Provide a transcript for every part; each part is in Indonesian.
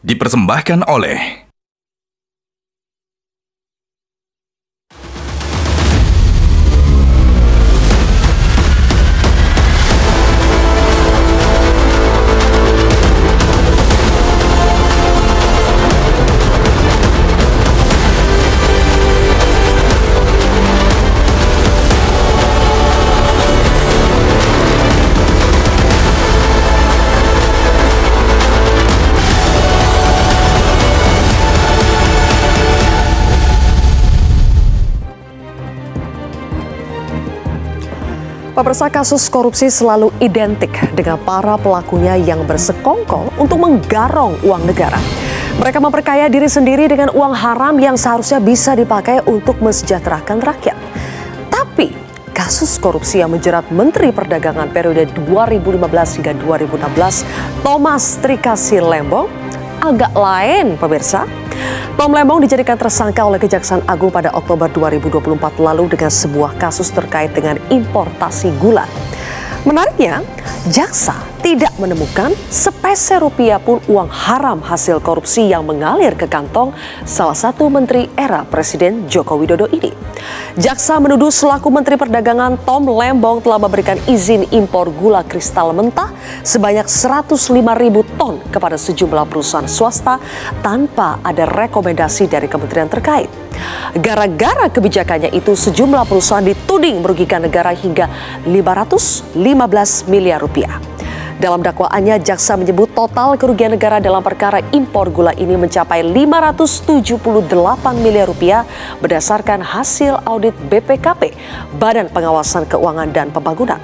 dipersembahkan oleh Pemirsa, kasus korupsi selalu identik dengan para pelakunya yang bersekongkol untuk menggarong uang negara. Mereka memperkaya diri sendiri dengan uang haram yang seharusnya bisa dipakai untuk mensejahterakan rakyat. Tapi kasus korupsi yang menjerat Menteri Perdagangan periode 2015 hingga 2016, Thomas Trikasih Lembong, agak lain, pemirsa. Tom Lembong dijadikan tersangka oleh Kejaksaan Agung pada Oktober 2024 lalu dengan sebuah kasus terkait dengan importasi gula. Menariknya, jaksa tidak menemukan sepeser rupiah pun uang haram hasil korupsi yang mengalir ke kantong salah satu menteri era Presiden Joko Widodo ini. Jaksa menuduh selaku Menteri Perdagangan Tom Lembong telah memberikan izin impor gula kristal mentah sebanyak 105.000 ton kepada sejumlah perusahaan swasta tanpa ada rekomendasi dari kementerian terkait. Gara-gara kebijakannya itu, sejumlah perusahaan dituding merugikan negara hingga 515 miliar rupiah. Dalam dakwaannya, jaksa menyebut total kerugian negara dalam perkara impor gula ini mencapai 578 miliar rupiah berdasarkan hasil audit BPKP, Badan Pengawasan Keuangan dan Pembangunan.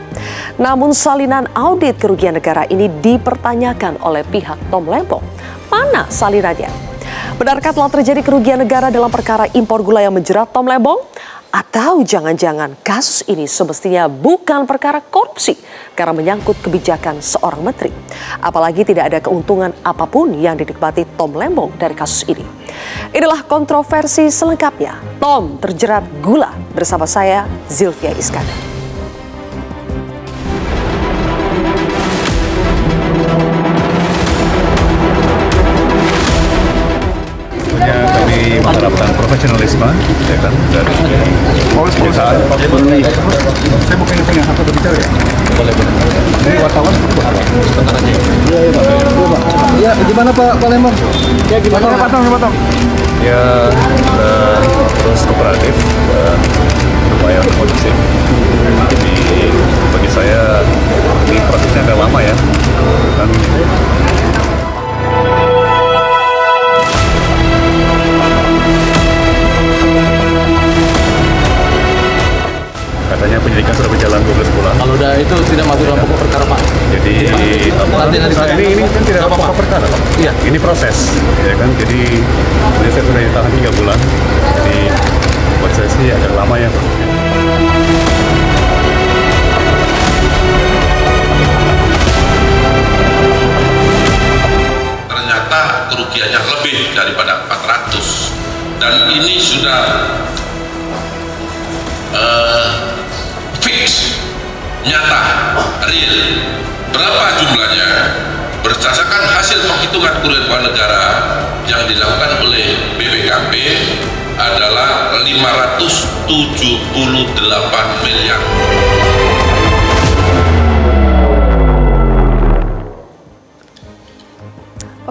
Namun salinan audit kerugian negara ini dipertanyakan oleh pihak Tom Lembong. Mana salinannya? Benarkah telah terjadi kerugian negara dalam perkara impor gula yang menjerat Tom Lembong? Atau jangan-jangan kasus ini semestinya bukan perkara korupsi karena menyangkut kebijakan seorang menteri. Apalagi tidak ada keuntungan apapun yang dinikmati Tom Lembong dari kasus ini. Inilah kontroversi selengkapnya. Tom terjerat gula, bersama saya Zilvia Iskandar. Kami menerapkan profesionalisme, ya kan, dari perusahaan. Saya bukan yang punya hak berbicara ya. Boleh. Ini wartawan sebentar aja. Iya, gimana Pak Lembong? Ya gimana Pak Tom? Ya, terus kooperatif dan berupaya untuk kondusif. Bagi saya ini prosesnya agak lama ya. Dan katanya penyidikan sudah berjalan 12 bulan. Kalau udah itu tidak masuk dalam pokok perkara Pak. Jadi ini kan tidak pokok perkara Pak. Iya. Ini proses, ya kan. Jadi saya sudah ditahan 3 bulan. Jadi buat saya sih agak lama ya Pak. Ternyata kerugiannya lebih daripada 400 dan ini sudah fix, nyata, real. Berapa jumlahnya? Berdasarkan hasil penghitungan kerugian keuangan negara yang dilakukan oleh BPKP adalah 578 miliar.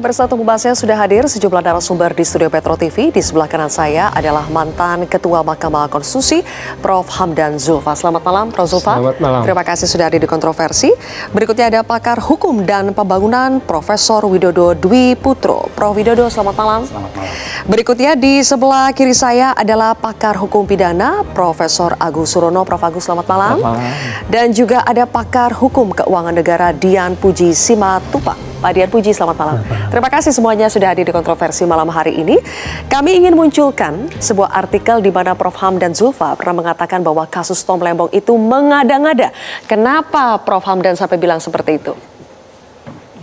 Pemirsa, untuk membahasnya sudah hadir sejumlah narasumber di studio Petro TV. Di sebelah kanan saya adalah mantan Ketua Mahkamah Konstitusi, Prof. Hamdan Zulfa. Selamat malam, Prof. Zulfa. Selamat malam. Terima kasih sudah hadir di kontroversi. Berikutnya ada pakar hukum dan pembangunan, Profesor Widodo Dwi Putro. Prof. Widodo, selamat malam. Selamat malam. Berikutnya di sebelah kiri saya adalah pakar hukum pidana, Profesor Agus Surono. Prof. Agus, selamat malam. Selamat malam. Dan juga ada pakar hukum keuangan negara, Dian Puji Simatupang. Pak Dian Puji, selamat malam. Terima kasih semuanya sudah hadir di kontroversi malam hari ini. Kami ingin munculkan sebuah artikel di mana Prof. Hamdan Zulfa pernah mengatakan bahwa kasus Tom Lembong itu mengada-ngada. Kenapa Prof. Hamdan sampai bilang seperti itu?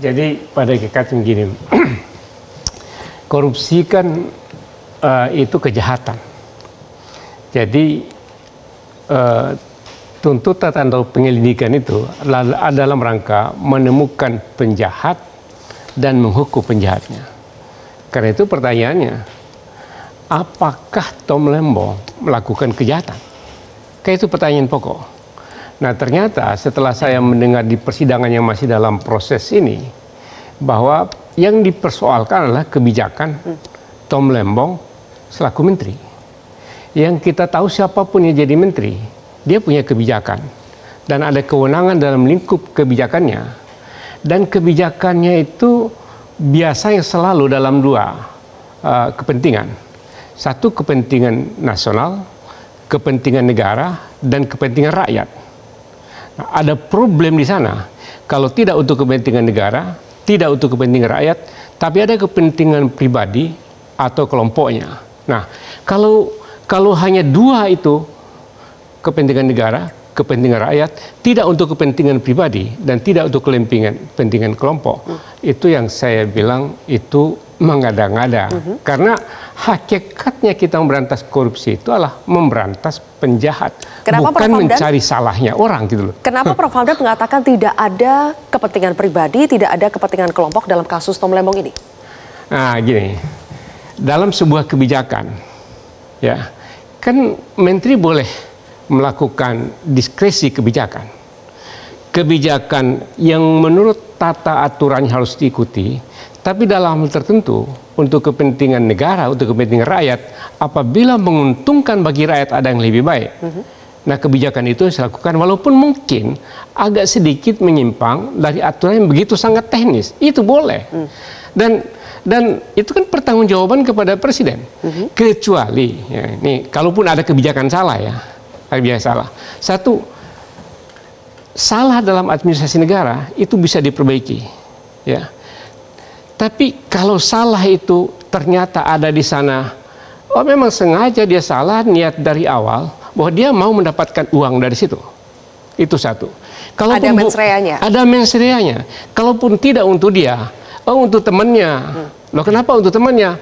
Jadi pada hakikatnya begini, korupsi kan itu kejahatan. Jadi tuntutan atau penyelidikan itu dalam rangka menemukan penjahat dan menghukum penjahatnya. Karena itu pertanyaannya, apakah Tom Lembong melakukan kejahatan? Kayak itu pertanyaan pokok. Nah ternyata setelah saya mendengar di persidangan yang masih dalam proses ini, bahwa yang dipersoalkan adalah kebijakan Tom Lembong selaku menteri. Yang kita tahu siapapun yang jadi menteri, dia punya kebijakan. Dan ada kewenangan dalam lingkup kebijakannya. Dan kebijakannya itu biasanya selalu dalam dua kepentingan. Satu, kepentingan nasional, kepentingan negara, dan kepentingan rakyat. Nah, ada problem di sana. Kalau tidak untuk kepentingan negara, tidak untuk kepentingan rakyat, tapi ada kepentingan pribadi atau kelompoknya. Nah, kalau hanya dua itu, kepentingan negara, kepentingan rakyat, tidak untuk kepentingan pribadi dan tidak untuk kepentingan kelompok, itu yang saya bilang itu mengada-ngada. Karena hakikatnya kita memberantas korupsi itu adalah memberantas penjahat, Kenapa, bukan Prof. Hamdan, mencari salahnya orang gitu loh. Kenapa Prof. Hamdan mengatakan tidak ada kepentingan pribadi, tidak ada kepentingan kelompok dalam kasus Tom Lembong ini? Nah, gini, dalam sebuah kebijakan, ya, kan menteri boleh melakukan diskresi kebijakan. Kebijakan yang menurut tata aturannya harus diikuti, tapi dalam hal tertentu untuk kepentingan negara, untuk kepentingan rakyat, apabila menguntungkan bagi rakyat ada yang lebih baik. Nah, kebijakan itu dilakukan walaupun mungkin agak sedikit menyimpang dari aturan yang begitu sangat teknis. Itu boleh. Dan itu kan pertanggungjawaban kepada presiden. Kecuali, ya, ini kalaupun ada kebijakan salah ya, kebijakan salah. Satu, salah dalam administrasi negara itu bisa diperbaiki, ya. Tapi kalau salah itu ternyata ada di sana, oh memang sengaja dia salah niat dari awal bahwa dia mau mendapatkan uang dari situ. Itu satu. Kalaupun ada mensreanya. Ada mensreanya. Kalaupun tidak untuk dia, oh untuk temannya. Loh kenapa untuk temannya?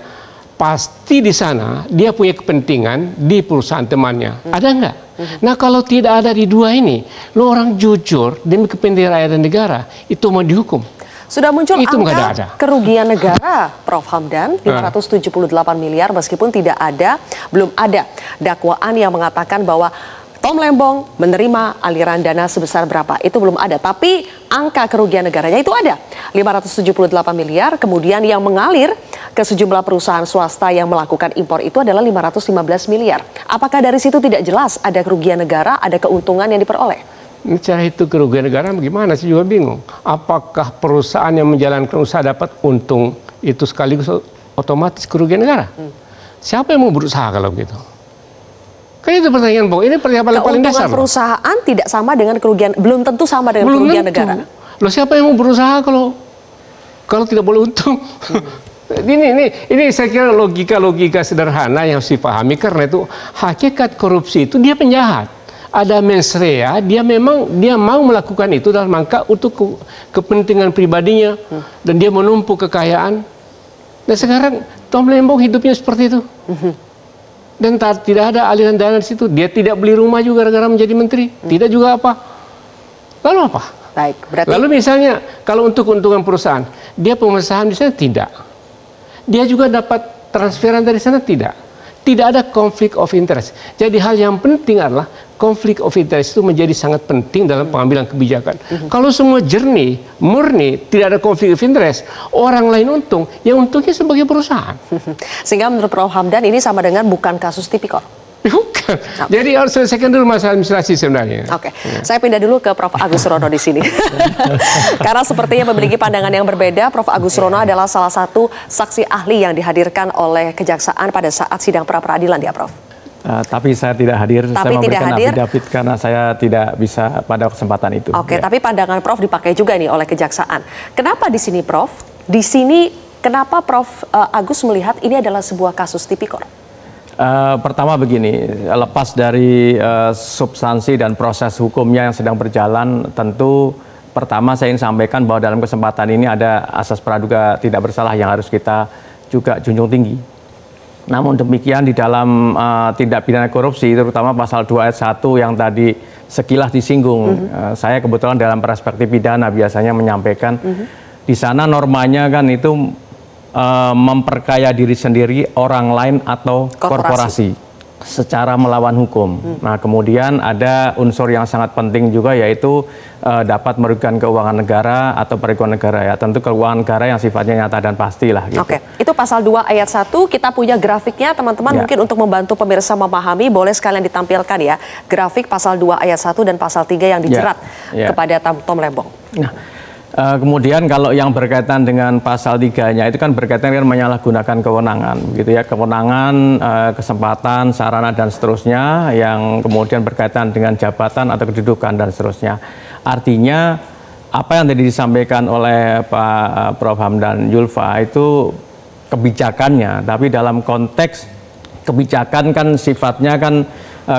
Pasti di sana dia punya kepentingan di perusahaan temannya. Ada enggak? Nah kalau tidak ada di dua ini, lo orang jujur demi kepentingan rakyat dan negara, itu mau dihukum. Sudah muncul Itu angka kerugian negara, Prof. Hamdan, 578 miliar meskipun belum ada dakwaan yang mengatakan bahwa Tom Lembong menerima aliran dana sebesar berapa. Itu belum ada, tapi angka kerugian negaranya itu ada. 578 miliar, kemudian yang mengalir ke sejumlah perusahaan swasta yang melakukan impor itu adalah 515 miliar. Apakah dari situ tidak jelas ada kerugian negara, ada keuntungan yang diperoleh? Cara itu kerugian negara bagaimana sih juga bingung. Apakah perusahaan yang menjalankan usaha dapat untung itu sekaligus otomatis kerugian negara? Siapa yang mau berusaha kalau begitu? Kan itu pertanyaan pokok. Ini pertanyaan paling dasar. Keuntungan perusahaan tidak sama dengan kerugian, belum tentu sama dengan kerugian negara. Loh siapa yang mau berusaha kalau tidak boleh untung? Ini saya kira logika sederhana yang harus dipahami, karena itu hakikat korupsi itu dia penjahat. Ada mens rea, dia mau melakukan itu dalam rangka untuk kepentingan pribadinya, dan dia menumpuk kekayaan. Dan sekarang Tom Lembong hidupnya seperti itu. Dan tidak ada aliran dana di situ. Dia tidak beli rumah juga gara-gara menjadi menteri. Tidak juga apa. Lalu apa? Baik, berarti... Lalu misalnya kalau untuk keuntungan perusahaan, dia pemesahan di sana tidak. Dia juga dapat transferan dari sana tidak. Tidak ada konflik of interest. Jadi hal yang penting adalah konflik of interest itu menjadi sangat penting dalam pengambilan kebijakan. Kalau semua jernih, murni, tidak ada konflik of interest, orang lain untung, yang untungnya sebagai perusahaan. Sehingga menurut Prof. Hamdan ini sama dengan bukan kasus tipikor. Bukan. Jadi harus selesaikan dulu masalah administrasi sebenarnya. Oke, saya pindah dulu ke Prof. Agus Rono di sini. Karena sepertinya memiliki pandangan yang berbeda. Prof. Agus Rono adalah salah satu saksi ahli yang dihadirkan oleh Kejaksaan pada saat sidang pra-peradilan ya, Prof. Tapi saya tidak hadir. Saya memberikan affidavit karena saya tidak bisa pada kesempatan itu. Oke, tapi pandangan Prof dipakai juga nih oleh Kejaksaan. Kenapa di sini, Prof? Di sini kenapa Prof. Agus melihat ini adalah sebuah kasus tipikor? Pertama begini, lepas dari substansi dan proses hukumnya yang sedang berjalan, tentu pertama saya ingin sampaikan bahwa dalam kesempatan ini ada asas praduga tidak bersalah yang harus kita juga junjung tinggi. Namun demikian di dalam tindak pidana korupsi, terutama pasal 2 ayat 1 yang tadi sekilas disinggung, saya kebetulan dalam perspektif pidana biasanya menyampaikan di sana normanya kan itu memperkaya diri sendiri, orang lain atau korporasi secara melawan hukum. Nah, kemudian ada unsur yang sangat penting juga, yaitu dapat merugikan keuangan negara atau perekonomian negara, ya. Tentu keuangan negara yang sifatnya nyata dan pasti lah. Gitu. Oke, itu pasal 2 ayat 1, kita punya grafiknya teman-teman, mungkin untuk membantu pemirsa memahami, boleh sekalian ditampilkan ya, grafik pasal 2 ayat 1 dan pasal 3 yang dijerat kepada Tom Lembong. Nah, kemudian kalau yang berkaitan dengan pasal 3-nya itu kan berkaitan dengan menyalahgunakan kewenangan, gitu ya, kewenangan, kesempatan, sarana dan seterusnya yang kemudian berkaitan dengan jabatan atau kedudukan dan seterusnya. Artinya apa yang tadi disampaikan oleh Pak Prof. Hamdan Julfa itu kebijakannya, tapi dalam konteks kebijakan kan sifatnya kan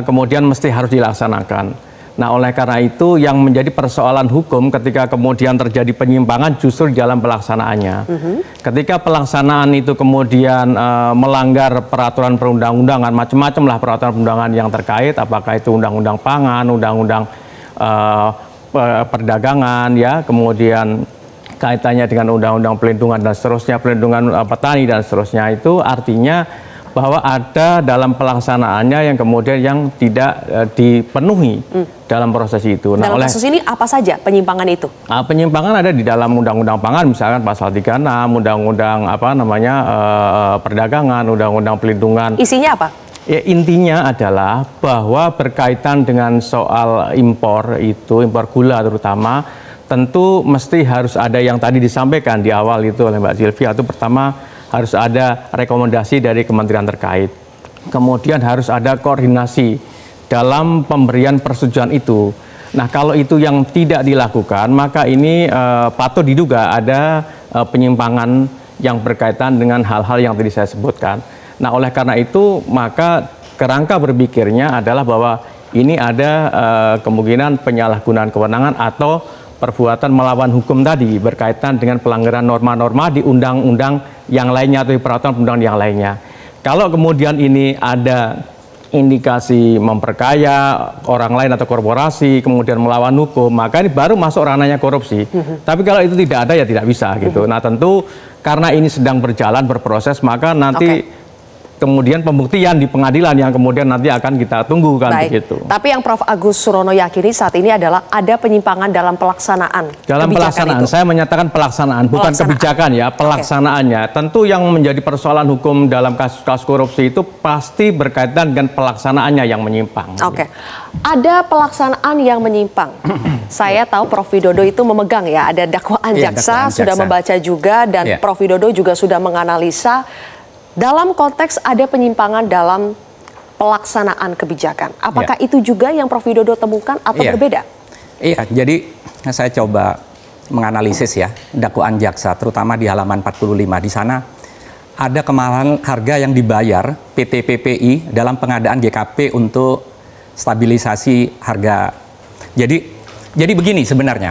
kemudian mesti harus dilaksanakan. Nah, oleh karena itu yang menjadi persoalan hukum ketika kemudian terjadi penyimpangan justru di dalam pelaksanaannya. Ketika pelaksanaan itu kemudian melanggar peraturan perundang-undangan, macam-macam lah peraturan perundangan yang terkait, apakah itu undang-undang pangan, undang-undang perdagangan, ya, kemudian kaitannya dengan undang-undang pelindungan dan seterusnya, pelindungan petani dan seterusnya, itu artinya bahwa ada dalam pelaksanaannya yang kemudian yang tidak dipenuhi dalam proses itu. Nah, dalam kasus ini apa saja penyimpangan itu? Penyimpangan ada di dalam undang-undang pangan, misalkan pasal 36, undang-undang perdagangan, undang-undang pelindungan. Isinya apa? Ya, intinya adalah bahwa berkaitan dengan soal impor itu, impor gula terutama, tentu mesti harus ada yang tadi disampaikan di awal itu oleh Mbak Sylvia, itu pertama harus ada rekomendasi dari kementerian terkait. Kemudian harus ada koordinasi dalam pemberian persetujuan itu. Nah, kalau itu yang tidak dilakukan, maka ini patut diduga ada penyimpangan yang berkaitan dengan hal-hal yang tadi saya sebutkan. Nah, oleh karena itu, maka kerangka berpikirnya adalah bahwa ini ada kemungkinan penyalahgunaan kewenangan atau perbuatan melawan hukum tadi berkaitan dengan pelanggaran norma-norma di undang-undang yang lainnya atau di peraturan perundang yang lainnya. Kalau kemudian ini ada indikasi memperkaya orang lain atau korporasi, kemudian melawan hukum, maka ini baru masuk ranahnya korupsi. Tapi kalau itu tidak ada, ya tidak bisa gitu. Nah, tentu karena ini sedang berjalan, berproses, maka nanti kemudian pembuktian di pengadilan yang kemudian nanti akan kita tunggu kan. Baik. Begitu. Tapi yang Prof. Agus Surono yakini saat ini adalah ada penyimpangan dalam pelaksanaan. Dalam pelaksanaan, itu. Saya menyatakan pelaksanaan, bukan kebijakan ya, pelaksanaannya. Tentu yang menjadi persoalan hukum dalam kasus-kasus korupsi itu pasti berkaitan dengan pelaksanaannya yang menyimpang. Ada pelaksanaan yang menyimpang. Saya tahu Prof. Widodo itu memegang ya, ada dakwaan jaksa, sudah membaca juga, dan Prof. Widodo juga sudah menganalisa. Dalam konteks ada penyimpangan dalam pelaksanaan kebijakan. Apakah itu juga yang Prof. Widodo temukan atau berbeda? Iya, jadi saya coba menganalisis ya dakwaan jaksa, terutama di halaman 45. Di sana ada kemahalan harga yang dibayar PT PPI dalam pengadaan GKP untuk stabilisasi harga. Jadi begini sebenarnya,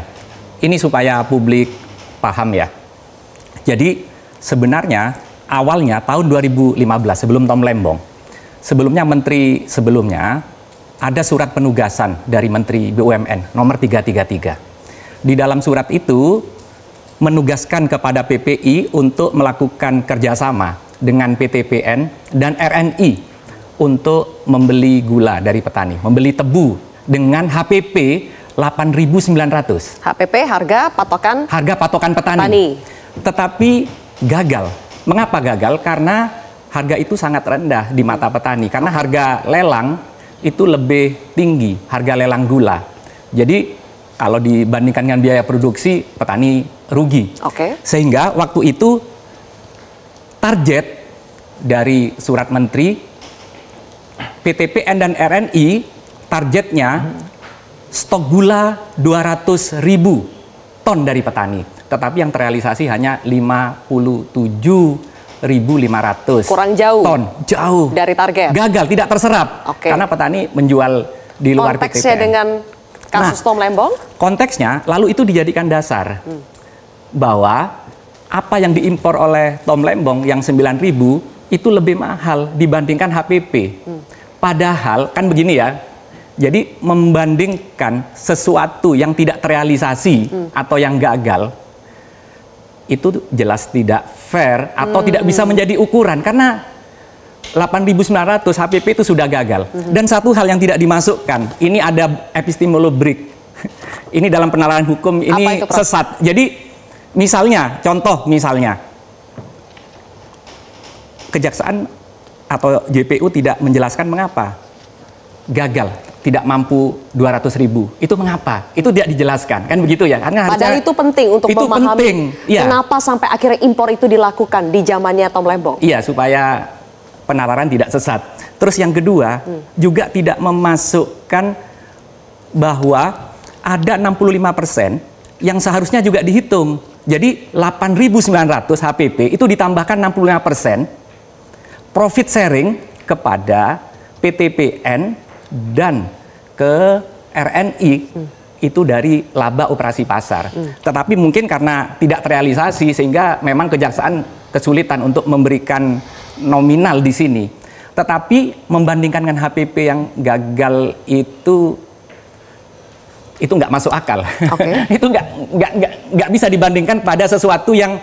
ini supaya publik paham ya. Jadi sebenarnya awalnya tahun 2015 sebelum Tom Lembong, sebelumnya menteri sebelumnya ada surat penugasan dari Menteri BUMN nomor 333. Di dalam surat itu menugaskan kepada PPI untuk melakukan kerjasama dengan PTPN dan RNI untuk membeli gula dari petani, membeli tebu dengan HPP 8.900. HPP harga patokan petani. Tetapi gagal. Mengapa gagal? Karena harga itu sangat rendah di mata petani. Karena harga lelang itu lebih tinggi, harga lelang gula. Jadi kalau dibandingkan dengan biaya produksi, petani rugi. Sehingga waktu itu target dari surat menteri, PTPN dan RNI targetnya stok gula 200.000 ton dari petani. Tetapi yang terrealisasi hanya 57.500 kurang jauh ton, jauh dari target. Gagal, tidak terserap karena petani menjual di luar PTPN. Konteksnya dengan kasus Tom Lembong? Konteksnya lalu itu dijadikan dasar bahwa apa yang diimpor oleh Tom Lembong yang 9.000 itu lebih mahal dibandingkan HPP. Padahal kan begini ya. Jadi membandingkan sesuatu yang tidak terrealisasi atau yang gagal, itu jelas tidak fair atau tidak bisa menjadi ukuran karena 8.900 HPP itu sudah gagal. Dan satu hal yang tidak dimasukkan, ini ada epistemologik. Ini dalam penalaran hukum ini itu, sesat. Jadi misalnya, contoh misalnya, kejaksaan atau JPU tidak menjelaskan mengapa gagal, tidak mampu 200.000. Itu mengapa? Itu tidak dijelaskan, kan begitu ya? Karena padahal itu penting untuk itu memahami penting, ya. Kenapa sampai akhirnya impor itu dilakukan di zamannya Tom Lembong. Iya, supaya penalaran tidak sesat. Terus yang kedua, juga tidak memasukkan bahwa ada 65% yang seharusnya juga dihitung. Jadi 8.900 HPP itu ditambahkan 65% profit sharing kepada PTPN dan ke RNI itu dari laba operasi pasar. Tetapi mungkin karena tidak terrealisasi sehingga memang kejaksaan kesulitan untuk memberikan nominal di sini. Tetapi membandingkan dengan HPP yang gagal itu nggak masuk akal. Okay. Itu nggak bisa dibandingkan pada sesuatu yang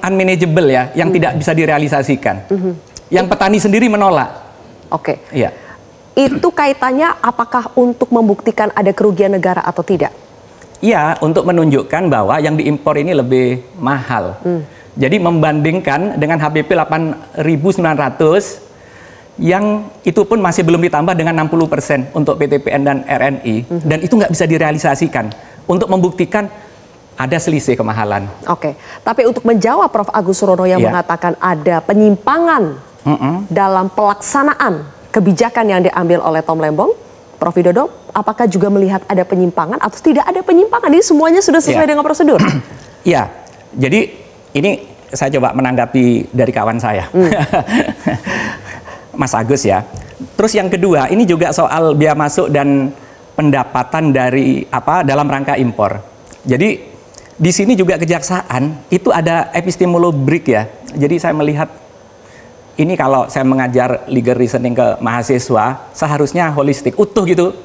unmanageable ya, yang tidak bisa direalisasikan. Yang petani sendiri menolak. Oke. Iya. Itu kaitannya apakah untuk membuktikan ada kerugian negara atau tidak? Iya, untuk menunjukkan bahwa yang diimpor ini lebih mahal. Jadi membandingkan dengan HPP 8.900 yang itu pun masih belum ditambah dengan 60% untuk PTPN dan RNI, dan itu nggak bisa direalisasikan untuk membuktikan ada selisih kemahalan. Oke, tapi untuk menjawab Prof. Agus Surono yang mengatakan ada penyimpangan dalam pelaksanaan kebijakan yang diambil oleh Tom Lembong, Prof. Widodo, apakah juga melihat ada penyimpangan atau tidak ada penyimpangan? Ini semuanya sudah sesuai dengan prosedur? Iya, jadi ini saya coba menanggapi dari kawan saya. Mas Agus ya. Terus yang kedua, ini juga soal biaya masuk dan pendapatan dari dalam rangka impor. Jadi di sini juga kejaksaan itu ada epistemologik ya. Jadi saya melihat ini kalau saya mengajar legal reasoning ke mahasiswa seharusnya holistik, utuh gitu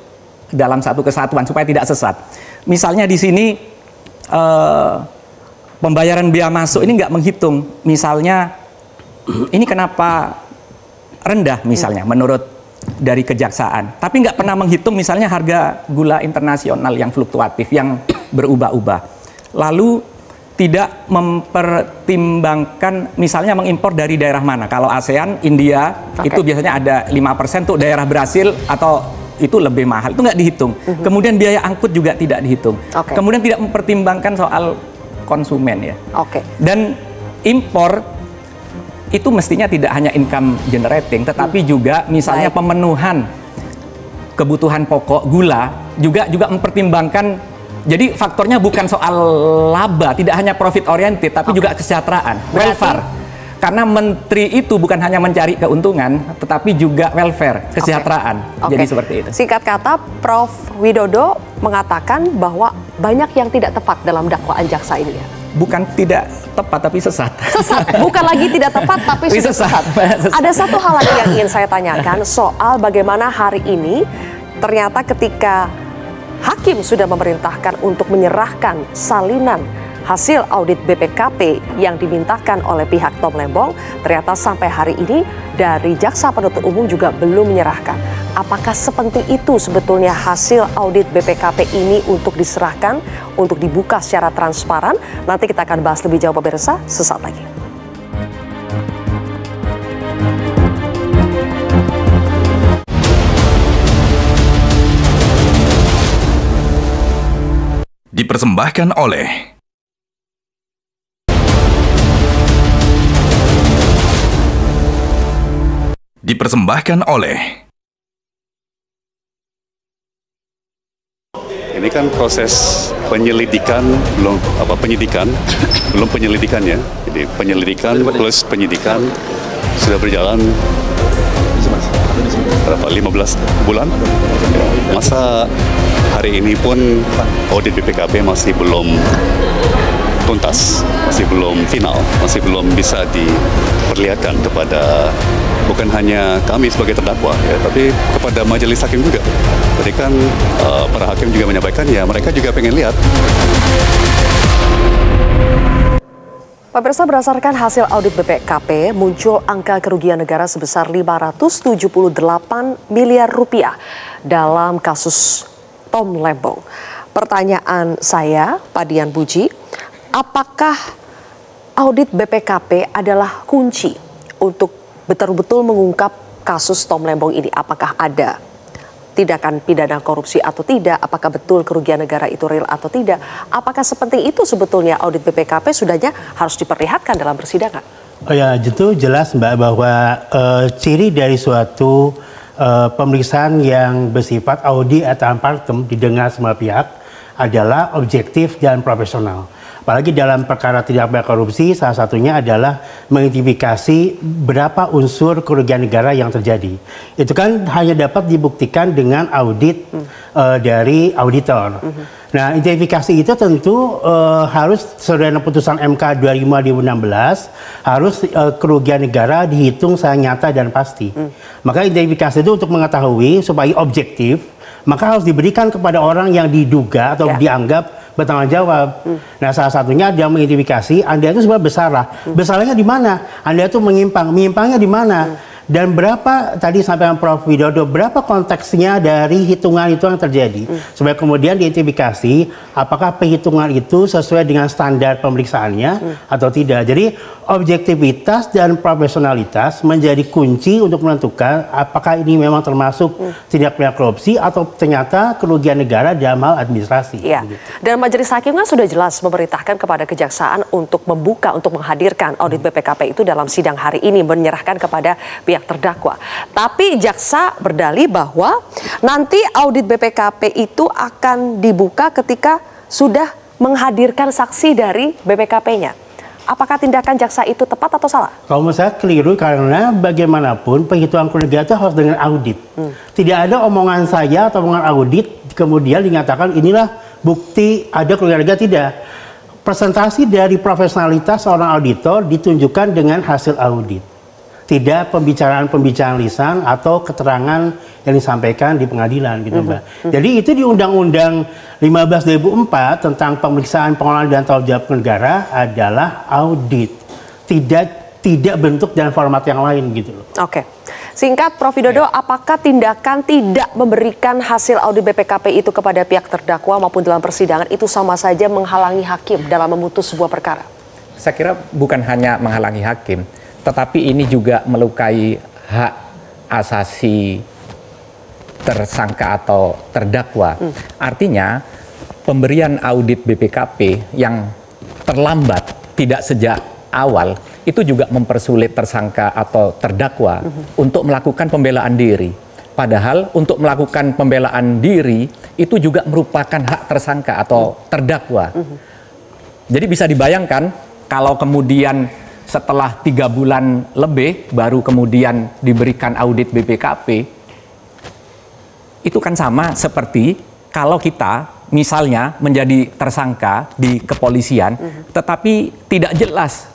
dalam satu kesatuan supaya tidak sesat. Misalnya di sini pembayaran biaya masuk ini nggak menghitung. Misalnya ini kenapa rendah misalnya menurut dari kejaksaan, tapi nggak pernah menghitung misalnya harga gula internasional yang fluktuatif, yang berubah-ubah. Lalu tidak mempertimbangkan misalnya mengimpor dari daerah mana. Kalau ASEAN, India, itu biasanya ada 5% tuh daerah Brasil atau itu lebih mahal, itu nggak dihitung. Kemudian biaya angkut juga tidak dihitung. Kemudian tidak mempertimbangkan soal konsumen ya. Dan impor itu mestinya tidak hanya income generating, tetapi juga misalnya pemenuhan kebutuhan pokok gula juga mempertimbangkan. Jadi faktornya bukan soal laba, tidak hanya profit oriented, tapi juga kesejahteraan, welfare. Karena menteri itu bukan hanya mencari keuntungan, tetapi juga welfare, kesejahteraan. Jadi seperti itu. Singkat kata, Prof. Widodo mengatakan bahwa banyak yang tidak tepat dalam dakwaan jaksa ini ya. Bukan tidak tepat, tapi sesat. Sesat, bukan lagi tidak tepat, tapi sudah sesat. Ada satu hal lagi yang ingin saya tanyakan soal bagaimana hari ini ternyata ketika hakim sudah memerintahkan untuk menyerahkan salinan hasil audit BPKP yang dimintakan oleh pihak Tom Lembong, ternyata sampai hari ini dari Jaksa Penuntut Umum juga belum menyerahkan. Apakah sepenting itu sebetulnya hasil audit BPKP ini untuk diserahkan, untuk dibuka secara transparan? Nanti kita akan bahas lebih jauh pemirsa sesaat lagi. Dipersembahkan oleh Ini kan proses penyelidikan belum penyelidikan ya. Jadi penyelidikan plus penyidikan sudah berjalan berapa 15 bulan. Masa hari ini pun audit BPKP masih belum tuntas, masih belum final, masih belum bisa diperlihatkan kepada bukan hanya kami sebagai terdakwa ya, tapi kepada majelis hakim juga. Tadi kan para hakim juga menyampaikan ya mereka juga pengen lihat Pemirsa, berdasarkan hasil audit BPKP, muncul angka kerugian negara sebesar 578 miliar rupiah dalam kasus Tom Lembong. Pertanyaan saya, Pak Dian Puji, apakah audit BPKP adalah kunci untuk betul-betul mengungkap kasus Tom Lembong ini? Apakah ada tindakan pidana korupsi atau tidak, apakah betul kerugian negara itu real atau tidak, apakah sepenting itu sebetulnya audit BPKP sudahnya harus diperlihatkan dalam persidangan? Oh ya, itu jelas Mbak bahwa ciri dari suatu pemeriksaan yang bersifat audit et partem didengar semua pihak adalah objektif dan profesional. Apalagi dalam perkara tindak pidana korupsi, salah satunya adalah mengidentifikasi berapa unsur kerugian negara yang terjadi. Itu kan hanya dapat dibuktikan dengan audit dari auditor. Nah, identifikasi itu tentu harus sesuai dengan putusan MK 2005-2016, harus kerugian negara dihitung secara nyata dan pasti. Maka identifikasi itu untuk mengetahui supaya objektif, maka harus diberikan kepada orang yang diduga atau dianggap bertanggung jawab. Nah, salah satunya dia mengidentifikasi Anda itu sebenarnya bersalah. Bersalahnya di mana? Anda itu menyimpangnya di mana? Dan berapa tadi sampaikan Prof. Widodo, berapa konteksnya dari hitungan itu yang terjadi, supaya kemudian diidentifikasi apakah perhitungan itu sesuai dengan standar pemeriksaannya atau tidak. Jadi objektivitas dan profesionalitas menjadi kunci untuk menentukan apakah ini memang termasuk tindak pidana korupsi atau ternyata kerugian negara dalam hal administrasi. Ya. Dan Majelis Hakim kan sudah jelas memerintahkan kepada Kejaksaan untuk membuka, untuk menghadirkan audit BPKP itu dalam sidang hari ini, menyerahkan kepada pihak terdakwa. Tapi jaksa berdalih bahwa nanti audit BPKP itu akan dibuka ketika sudah menghadirkan saksi dari BPKP-nya. Apakah tindakan jaksa itu tepat atau salah? Kalau menurut saya keliru, karena bagaimanapun perhitungan kerugian itu harus dengan audit. Tidak ada omongan saya atau omongan audit kemudian dinyatakan inilah bukti ada kerugian negara, tidak. Presentasi dari profesionalitas seorang auditor ditunjukkan dengan hasil audit. Tidak pembicaraan-pembicaraan lisan atau keterangan yang disampaikan di pengadilan gitu Mbak. Jadi itu di Undang-Undang 15/2004 tentang pemeriksaan pengelolaan dan tanggung jawab negara adalah audit. Tidak bentuk dan format yang lain gitu loh. Oke. Singkat Prof. Widodo, apakah tindakan tidak memberikan hasil audit BPKP itu kepada pihak terdakwa maupun dalam persidangan itu sama saja menghalangi hakim dalam memutus sebuah perkara? Saya kira bukan hanya menghalangi hakim, tetapi ini juga melukai hak asasi tersangka atau terdakwa. Artinya pemberian audit BPKP yang terlambat, tidak sejak awal, itu juga mempersulit tersangka atau terdakwa untuk melakukan pembelaan diri. Padahal untuk melakukan pembelaan diri itu juga merupakan hak tersangka atau terdakwa. Jadi bisa dibayangkan kalau kemudian setelah 3 bulan lebih baru kemudian diberikan audit BPKP, itu kan sama seperti kalau kita misalnya menjadi tersangka di kepolisian, tetapi tidak jelas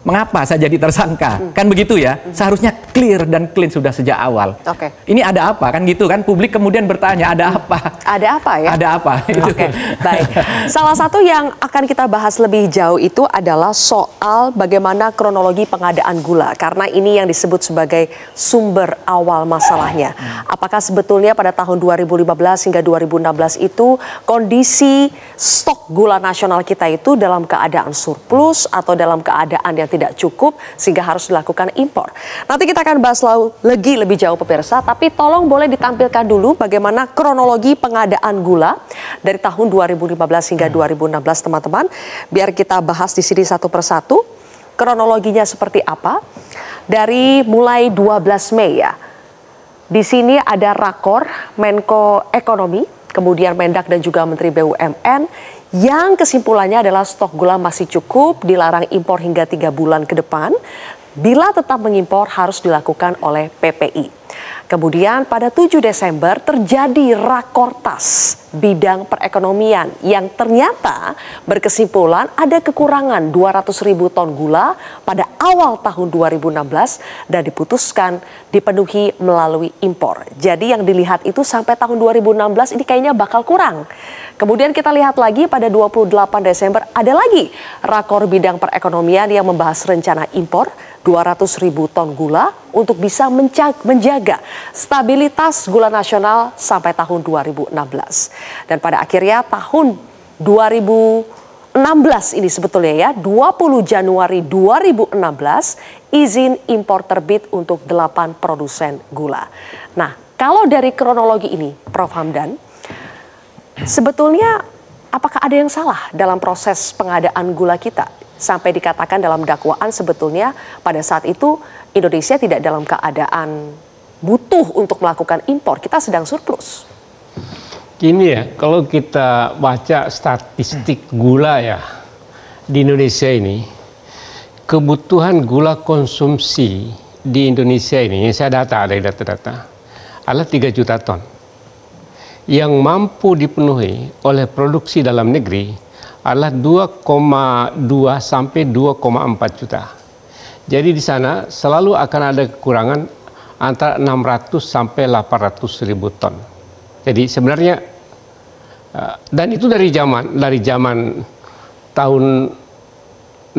mengapa saya jadi tersangka, kan begitu ya? Seharusnya clear dan clean sudah sejak awal. Oke. Ini ada apa kan gitu kan? Publik kemudian bertanya ada apa? Ada apa ya? Ada apa? Oke, baik. Salah satu yang akan kita bahas lebih jauh itu adalah soal bagaimana kronologi pengadaan gula, karena ini yang disebut sebagai sumber awal masalahnya. Apakah sebetulnya pada tahun 2015 hingga 2016 itu kondisi stok gula nasional kita itu dalam keadaan surplus atau dalam keadaan yang tidak cukup sehingga harus dilakukan impor? Nanti kita akan bahas lagi lebih jauh pemirsa, tapi tolong boleh ditampilkan dulu bagaimana kronologi pengadaan gula dari tahun 2015 hingga 2016 teman-teman, biar kita bahas di sini satu persatu kronologinya seperti apa. Dari mulai 12 Mei ya. Di sini ada rakor Menko Ekonomi, kemudian Mendak dan juga Menteri BUMN yang kesimpulannya adalah stok gula masih cukup, dilarang impor hingga 3 bulan ke depan. Bila tetap mengimpor harus dilakukan oleh PPI. Kemudian pada 7 Desember terjadi rakortas bidang perekonomian yang ternyata berkesimpulan ada kekurangan 200.000 ton gula pada awal tahun 2016 dan diputuskan dipenuhi melalui impor. Jadi yang dilihat itu sampai tahun 2016 ini kayaknya bakal kurang. Kemudian kita lihat lagi pada 28 Desember ada lagi rakor bidang perekonomian yang membahas rencana impor 200.000 ton gula untuk bisa menjaga stabilitas gula nasional sampai tahun 2016. Dan pada akhirnya tahun 2016 ini sebetulnya ya, 20 Januari 2016 izin impor terbit untuk 8 produsen gula. Nah, kalau dari kronologi ini, Prof. Hamdan, sebetulnya apakah ada yang salah dalam proses pengadaan gula kita? Sampai dikatakan dalam dakwaan sebetulnya pada saat itu Indonesia tidak dalam keadaan butuh untuk melakukan impor, kita sedang surplus. Gini ya, kalau kita baca statistik gula ya di Indonesia ini, kebutuhan gula konsumsi di Indonesia ini, saya data, ada data-data, adalah 3 juta ton. Yang mampu dipenuhi oleh produksi dalam negeri adalah 2,2 sampai 2,4 juta. Jadi di sana selalu akan ada kekurangan antara 600 sampai 800 ribu ton. Jadi sebenarnya dan itu dari zaman tahun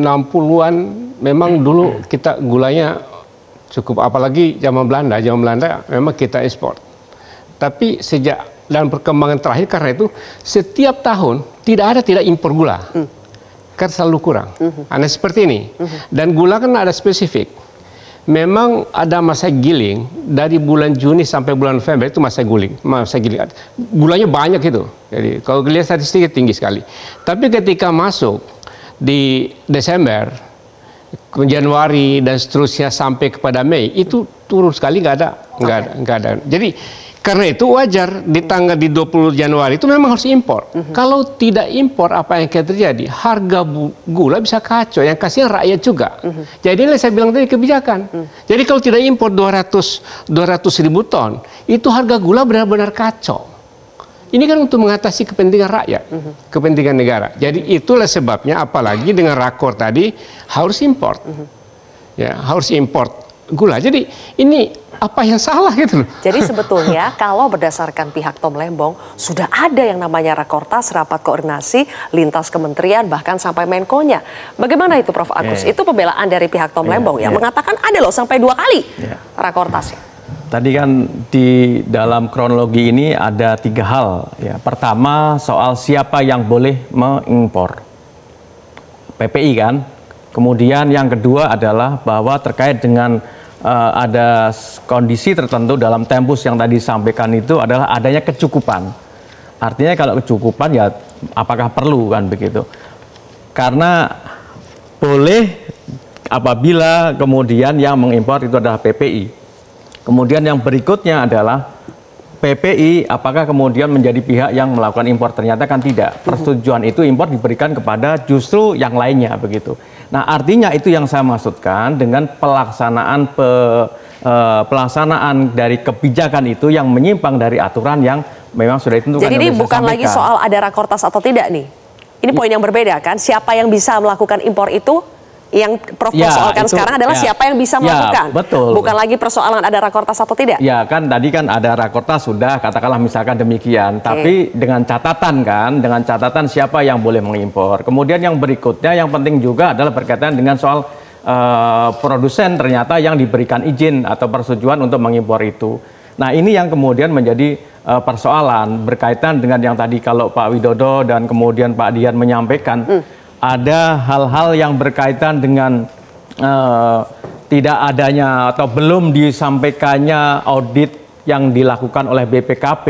60-an memang dulu kita gulanya cukup, apalagi zaman Belanda memang kita ekspor. Tapi sejak dan perkembangan terakhir karena itu setiap tahun tidak impor gula, kan selalu kurang. Aneh seperti ini. Dan gula kan ada spesifik. Memang ada masa giling dari bulan Juni sampai bulan November itu masa giling. Gulanya banyak itu. Jadi kalau lihat statistiknya tinggi sekali. Tapi ketika masuk di Desember, Januari dan seterusnya sampai kepada Mei itu turun sekali, nggak ada. Jadi karena itu wajar di tanggal di 20 Januari itu memang harus impor. Kalau tidak impor apa yang akan terjadi? Harga gula bisa kacau, yang kasihan rakyat juga. Jadi ini saya bilang tadi kebijakan. Jadi kalau tidak impor 200 ribu ton, itu harga gula benar-benar kacau. Ini kan untuk mengatasi kepentingan rakyat, kepentingan negara. Jadi itulah sebabnya apalagi dengan rakor tadi harus impor. Ya, harus impor gula. Jadi ini apa yang salah gitu loh. Jadi sebetulnya kalau berdasarkan pihak Tom Lembong sudah ada yang namanya rakortas, rapat koordinasi lintas kementerian bahkan sampai Menko-nya. Bagaimana itu Prof. Agus? Itu pembelaan dari pihak Tom Lembong yang mengatakan ada loh sampai 2 kali rakortasnya. Tadi kan di dalam kronologi ini ada 3 hal. Ya. Pertama soal siapa yang boleh mengimpor. PPI kan. Kemudian yang kedua adalah bahwa terkait dengan ada kondisi tertentu dalam tempus yang tadi disampaikan itu adalah adanya kecukupan. Artinya kalau kecukupan ya apakah perlu kan begitu. Karena boleh apabila kemudian yang mengimpor itu adalah PPI. Kemudian yang berikutnya adalah PPI apakah kemudian menjadi pihak yang melakukan impor. Ternyata kan tidak. Persetujuan itu impor diberikan kepada justru yang lainnya begitu. Nah artinya itu yang saya maksudkan dengan pelaksanaan dari kebijakan itu yang menyimpang dari aturan yang memang sudah ditentukan. Jadi ini bukan lagi soal ada rakortas atau tidak nih. Ini poin yang berbeda kan. Siapa yang bisa melakukan impor itu yang Prof persoalkan sekarang adalah siapa yang bisa melakukan. Betul. Bukan lagi persoalan ada rakortas atau tidak. Ya kan tadi kan ada rakortas sudah katakanlah misalkan demikian. Tapi dengan catatan kan, dengan catatan siapa yang boleh mengimpor. Kemudian yang berikutnya yang penting juga adalah berkaitan dengan soal produsen ternyata yang diberikan izin atau persetujuan untuk mengimpor itu. Nah ini yang kemudian menjadi persoalan berkaitan dengan yang tadi kalau Pak Widodo dan kemudian Pak Dian menyampaikan. Ada hal-hal yang berkaitan dengan tidak adanya atau belum disampaikannya audit yang dilakukan oleh BPKP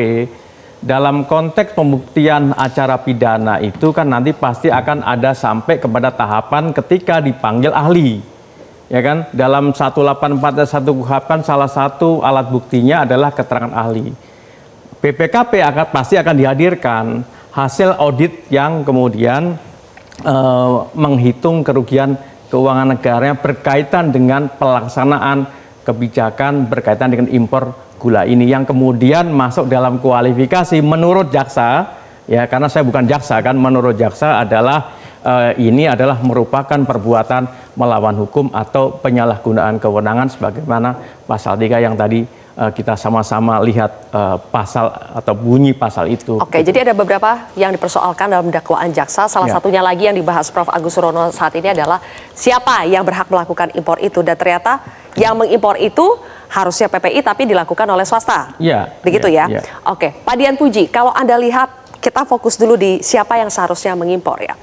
dalam konteks pembuktian acara pidana itu kan nanti pasti akan ada sampai kepada tahapan ketika dipanggil ahli. Ya kan? Dalam 184 dan 1 KUHP kan salah satu alat buktinya adalah keterangan ahli. BPKP pasti akan dihadirkan hasil audit yang kemudian menghitung kerugian keuangan negara berkaitan dengan pelaksanaan kebijakan berkaitan dengan impor gula ini yang kemudian masuk dalam kualifikasi menurut jaksa, ya karena saya bukan jaksa kan, menurut jaksa adalah ini adalah merupakan perbuatan melawan hukum atau penyalahgunaan kewenangan sebagaimana pasal 3 yang tadi kita sama-sama lihat pasal atau bunyi pasal itu. Oke, jadi ada beberapa yang dipersoalkan dalam dakwaan jaksa. Salah satunya lagi yang dibahas Prof. Agus Surono saat ini adalah siapa yang berhak melakukan impor itu. Dan ternyata yang mengimpor itu harusnya PPI tapi dilakukan oleh swasta. Iya. Begitu ya? Oke, Pak Dian Puji, kalau Anda lihat, kita fokus dulu di siapa yang seharusnya mengimpor ya.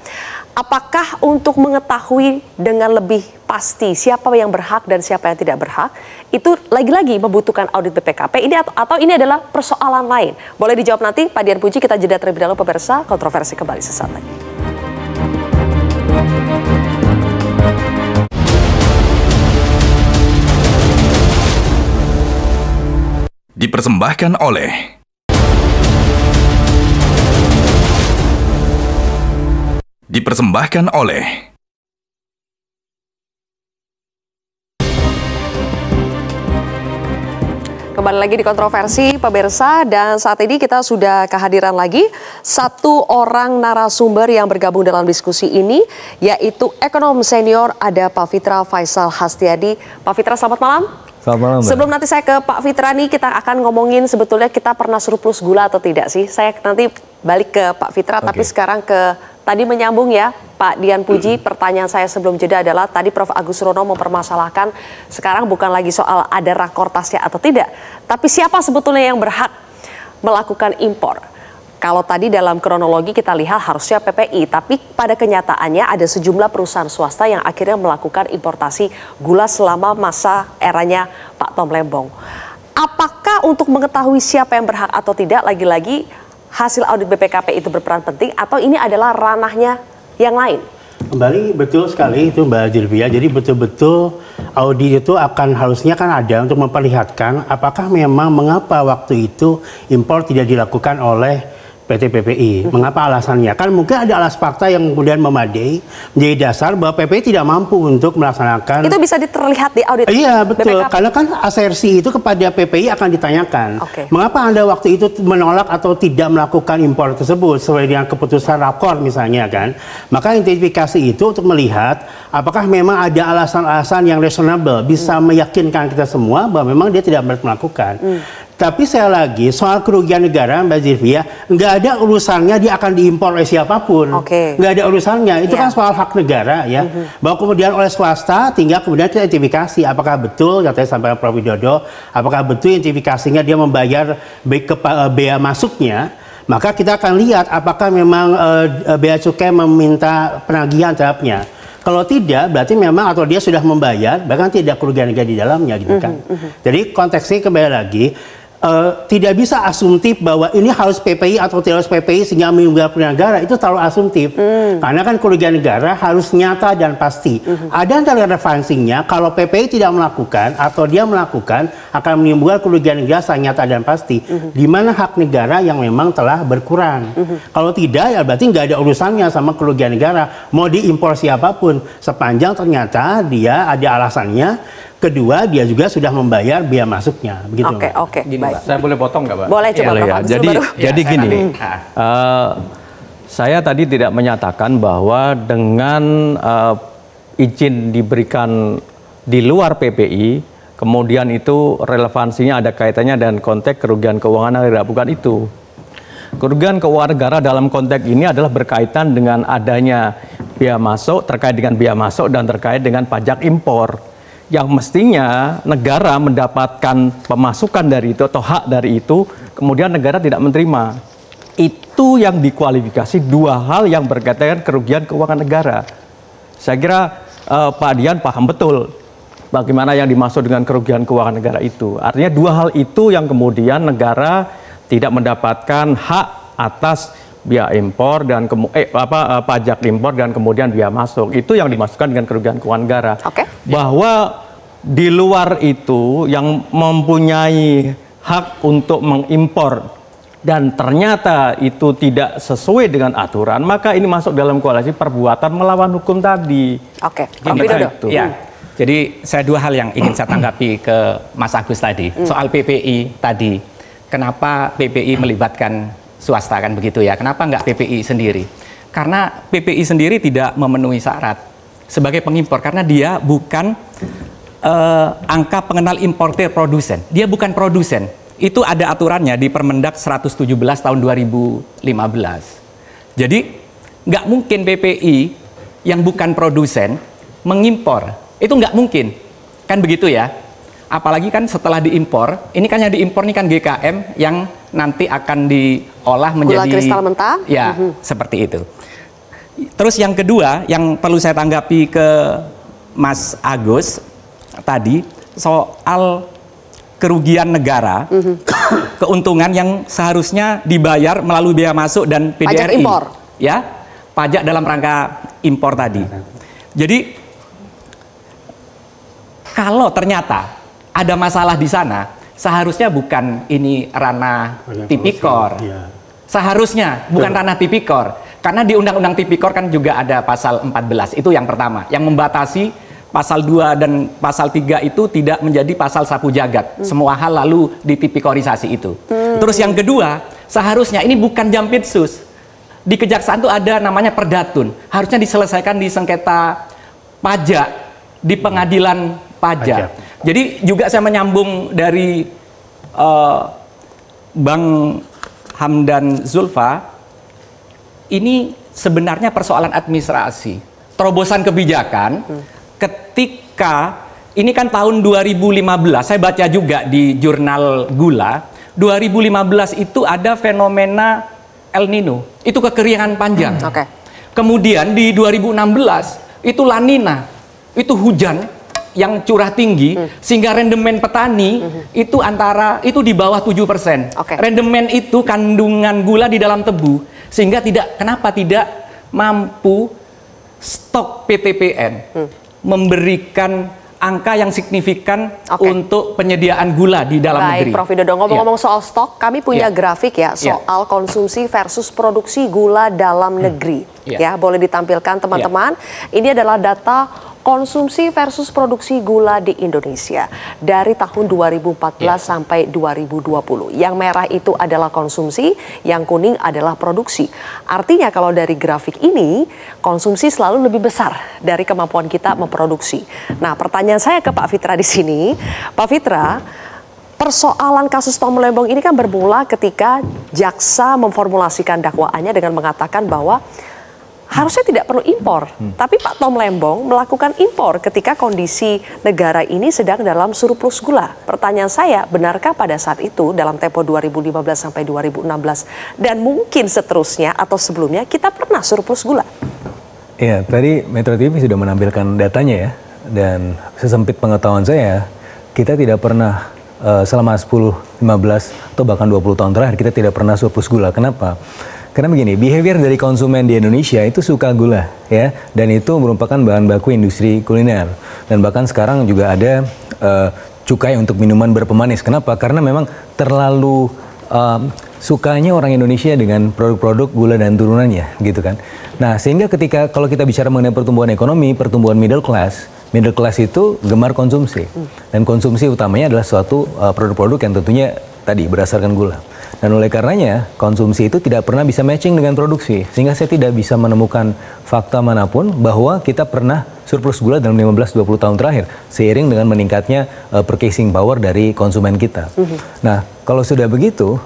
Apakah untuk mengetahui dengan lebih pasti siapa yang berhak dan siapa yang tidak berhak, itu lagi-lagi membutuhkan audit BPKP ini atau ini adalah persoalan lain? Boleh dijawab nanti, Pak Dian Puji. Kita jeda terlebih dahulu pemirsa, kontroversi kembali sesaat lagi. Dipersembahkan oleh Kembali lagi di kontroversi pemirsa, dan saat ini kita sudah kehadiran lagi satu orang narasumber yang bergabung dalam diskusi ini, yaitu ekonom senior ada Pak Fitra Faisal Hastiadi. Pak Fitra, selamat malam. Selamat malam, Mbak. Sebelum nanti saya ke Pak Fitra nih, kita akan ngomongin sebetulnya kita pernah surplus gula atau tidak sih. Saya nanti balik ke Pak Fitra, tapi sekarang ke tadi menyambung ya Pak Dian Puji. Pertanyaan saya sebelum jeda adalah tadi Prof. Agus Surono mempermasalahkan sekarang bukan lagi soal ada rakortasnya atau tidak, tapi siapa sebetulnya yang berhak melakukan impor. Kalau tadi dalam kronologi kita lihat harusnya PPI, tapi pada kenyataannya ada sejumlah perusahaan swasta yang akhirnya melakukan importasi gula selama masa eranya Pak Tom Lembong. Apakah untuk mengetahui siapa yang berhak atau tidak, lagi-lagi hasil audit BPKP itu berperan penting atau ini adalah ranahnya yang lain? Kembali betul sekali itu Mbak Zilvia. Jadi betul-betul audit itu akan harusnya kan ada untuk memperlihatkan apakah memang mengapa waktu itu impor tidak dilakukan oleh PT PPI. Mengapa alasannya? Kan mungkin ada alas fakta yang kemudian memadai menjadi dasar bahwa PPI tidak mampu untuk melaksanakan. Itu bisa terlihat di audit. Iya betul, BPKP. karena kan asersi itu kepada PPI akan ditanyakan. Mengapa Anda waktu itu menolak atau tidak melakukan impor tersebut sesuai dengan keputusan rakor misalnya kan? Maka identifikasi itu untuk melihat apakah memang ada alasan-alasan yang reasonable bisa meyakinkan kita semua bahwa memang dia tidak melakukan. Tapi saya lagi soal kerugian negara Mbak Zilvia, nggak ada urusannya dia akan diimpor oleh siapapun. Nggak ada urusannya, itu kan soal hak negara ya. Bahwa kemudian oleh swasta tinggal kemudian kita identifikasi apakah betul, katanya sampaikan Prof. Widodo, apakah betul identifikasinya dia membayar bea masuknya. Maka kita akan lihat apakah memang bea cukai meminta penagihan terhadapnya. Kalau tidak, berarti memang atau dia sudah membayar, bahkan tidak kerugian negara di dalamnya gitu kan. Jadi konteksnya kembali lagi, tidak bisa asumtif bahwa ini harus PPI atau tidak harus PPI sehingga menimbulkan kerugian negara, itu terlalu asumtif. Karena kan kerugian negara harus nyata dan pasti. Ada antara relevansinya kalau PPI tidak melakukan atau dia melakukan akan menimbulkan kerugian negara secara nyata dan pasti. Di mana hak negara yang memang telah berkurang. Kalau tidak ya berarti nggak ada urusannya sama kerugian negara. Mau diimpor siapapun sepanjang ternyata dia ada alasannya. Kedua, dia juga sudah membayar biaya masuknya, begitu. Oke, baik. Saya boleh potong nggak, Pak? Boleh, coba. Boleh ya. Jadi gini, saya tadi tidak menyatakan bahwa dengan izin diberikan di luar PPI, kemudian itu relevansinya ada kaitannya dan konteks kerugian keuangan negara, bukan itu. Kerugian keuangan negara dalam konteks ini adalah berkaitan dengan adanya biaya masuk, terkait dengan biaya masuk dan terkait dengan pajak impor. Yang mestinya negara mendapatkan pemasukan dari itu atau hak dari itu, kemudian negara tidak menerima. Itu yang dikualifikasi dua hal yang berkaitan kerugian keuangan negara. Saya kira Pak Dian paham betul bagaimana yang dimaksud dengan kerugian keuangan negara itu. Artinya dua hal itu yang kemudian negara tidak mendapatkan hak atas biaya impor dan pajak impor dan kemudian biaya masuk. Itu yang dimasukkan dengan kerugian keuangan negara. Bahwa di luar itu yang mempunyai hak untuk mengimpor dan ternyata itu tidak sesuai dengan aturan, maka ini masuk dalam koalisi perbuatan melawan hukum tadi. Gini, ya. Jadi saya dua hal yang ingin saya tanggapi ke Mas Agus tadi. Soal PPI tadi, kenapa PPI melibatkan swasta kan begitu ya? Kenapa nggak PPI sendiri? Karena PPI sendiri tidak memenuhi syarat sebagai pengimpor karena dia bukan angka pengenal importer produsen. Dia bukan produsen. Itu ada aturannya di Permendak 117 tahun 2015. Jadi nggak mungkin PPI yang bukan produsen mengimpor. Itu nggak mungkin, kan begitu ya. Apalagi kan setelah diimpor, ini kan yang diimpor ini kan GKM yang nanti akan diolah menjadi gula kristal mentah. Ya, seperti itu. Terus yang kedua, yang perlu saya tanggapi ke Mas Agus tadi soal kerugian negara, keuntungan yang seharusnya dibayar melalui biaya masuk dan PDRI, pajak impor, ya, pajak dalam rangka impor tadi. Jadi kalau ternyata ada masalah di sana, seharusnya bukan ini ranah tipikor. Seharusnya bukan ranah tipikor. Karena di Undang-Undang Tipikor kan juga ada pasal 14. Itu yang pertama, yang membatasi pasal 2 dan pasal 3 itu tidak menjadi pasal sapu jagat. Semua hal lalu ditipikorisasi itu. Terus yang kedua, seharusnya ini bukan jampitsus. Di Kejaksaan itu ada namanya perdatun. Harusnya diselesaikan di sengketa pajak, di pengadilan pajak. Jadi juga saya menyambung dari Bang Hamdan Zulfa, ini sebenarnya persoalan administrasi, terobosan kebijakan ketika ini kan tahun 2015, saya baca juga di jurnal Gula, 2015 itu ada fenomena El Nino, itu kekeringan panjang. Kemudian di 2016 itu La Nina, itu hujan yang curah tinggi, sehingga rendemen petani itu di bawah 7%. Rendemen itu kandungan gula di dalam tebu, sehingga kenapa tidak mampu stok PTPN memberikan angka yang signifikan untuk penyediaan gula di dalam negeri. Baik, Prof. Widodo, ngomong-ngomong soal stok, kami punya grafik ya soal konsumsi versus produksi gula dalam negeri. Ya, boleh ditampilkan teman-teman. Ini adalah data konsumsi versus produksi gula di Indonesia dari tahun 2014 sampai 2020. Yang merah itu adalah konsumsi, yang kuning adalah produksi. Artinya kalau dari grafik ini, konsumsi selalu lebih besar dari kemampuan kita memproduksi. Nah, pertanyaan saya ke Pak Fitra di sini, Pak Fitra, persoalan kasus Tom Lembong ini kan bermula ketika jaksa memformulasikan dakwaannya dengan mengatakan bahwa harusnya tidak perlu impor, tapi Pak Tom Lembong melakukan impor ketika kondisi negara ini sedang dalam surplus gula. Pertanyaan saya, benarkah pada saat itu dalam tempo 2015 sampai 2016 dan mungkin seterusnya atau sebelumnya kita pernah surplus gula? Ya, tadi Metro TV sudah menampilkan datanya ya, dan sesempit pengetahuan saya, kita tidak pernah selama 10, 15 atau bahkan 20 tahun terakhir kita tidak pernah surplus gula. Kenapa? Karena begini, behavior dari konsumen di Indonesia itu suka gula, ya, dan itu merupakan bahan baku industri kuliner. Dan bahkan sekarang juga ada cukai untuk minuman berpemanis. Kenapa? Karena memang terlalu sukanya orang Indonesia dengan produk-produk gula dan turunannya, gitu kan. Nah, sehingga kalau kita bicara mengenai pertumbuhan ekonomi, pertumbuhan middle class itu gemar konsumsi. Dan konsumsi utamanya adalah suatu produk-produk yang tentunya tadi berdasarkan gula. Dan oleh karenanya, konsumsi itu tidak pernah bisa matching dengan produksi. Sehingga saya tidak bisa menemukan fakta manapun bahwa kita pernah surplus gula dalam 15-20 tahun terakhir. Seiring dengan meningkatnya purchasing power dari konsumen kita. Nah, kalau sudah begitu,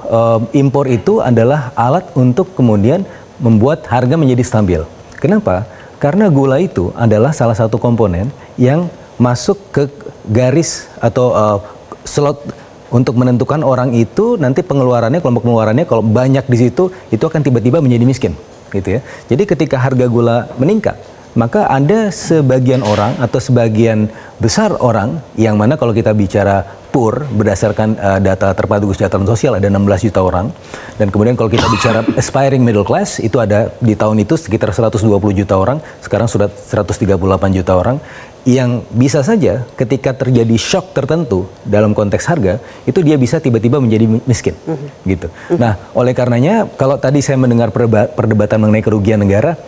impor itu adalah alat untuk kemudian membuat harga menjadi stabil. Kenapa? Karena gula itu adalah salah satu komponen yang masuk ke garis atau slot untuk menentukan orang itu nanti pengeluarannya, kelompok pengeluarannya kalau banyak di situ itu akan tiba-tiba menjadi miskin, gitu ya. Jadi ketika harga gula meningkat, maka ada sebagian orang atau sebagian besar orang yang mana kalau kita bicara PUR berdasarkan data terpadu kesejahteraan sosial ada 16 juta orang, dan kemudian kalau kita bicara aspiring middle class itu ada di tahun itu sekitar 120 juta orang, sekarang sudah 138 juta orang yang bisa saja ketika terjadi shock tertentu dalam konteks harga itu dia bisa tiba-tiba menjadi miskin, gitu. Nah, oleh karenanya kalau tadi saya mendengar perdebatan mengenai kerugian negara,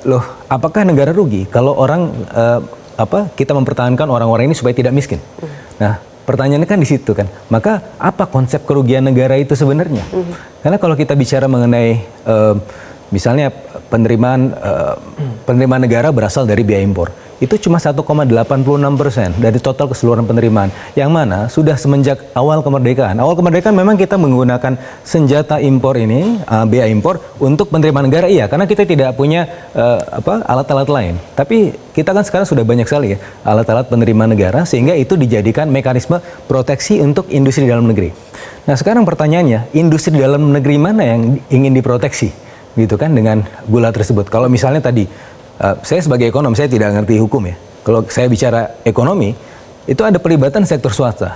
loh, apakah negara rugi kalau orang kita mempertahankan orang-orang ini supaya tidak miskin. Nah, pertanyaannya kan di situ kan. Maka apa konsep kerugian negara itu sebenarnya? Karena kalau kita bicara mengenai misalnya penerimaan negara berasal dari biaya impor, itu cuma 1,86% dari total keseluruhan penerimaan, yang mana sudah semenjak awal kemerdekaan. Awal kemerdekaan memang kita menggunakan senjata impor ini, biaya impor untuk penerimaan negara, iya, karena kita tidak punya alat-alat lain. Tapi kita kan sekarang sudah banyak sekali ya alat-alat penerimaan negara, sehingga itu dijadikan mekanisme proteksi untuk industri dalam negeri. Nah, sekarang pertanyaannya, industri dalam negeri mana yang ingin diproteksi, gitu kan, dengan gula tersebut? Kalau misalnya tadi saya sebagai ekonom, saya tidak ngerti hukum ya. Kalau saya bicara ekonomi, itu ada pelibatan sektor swasta.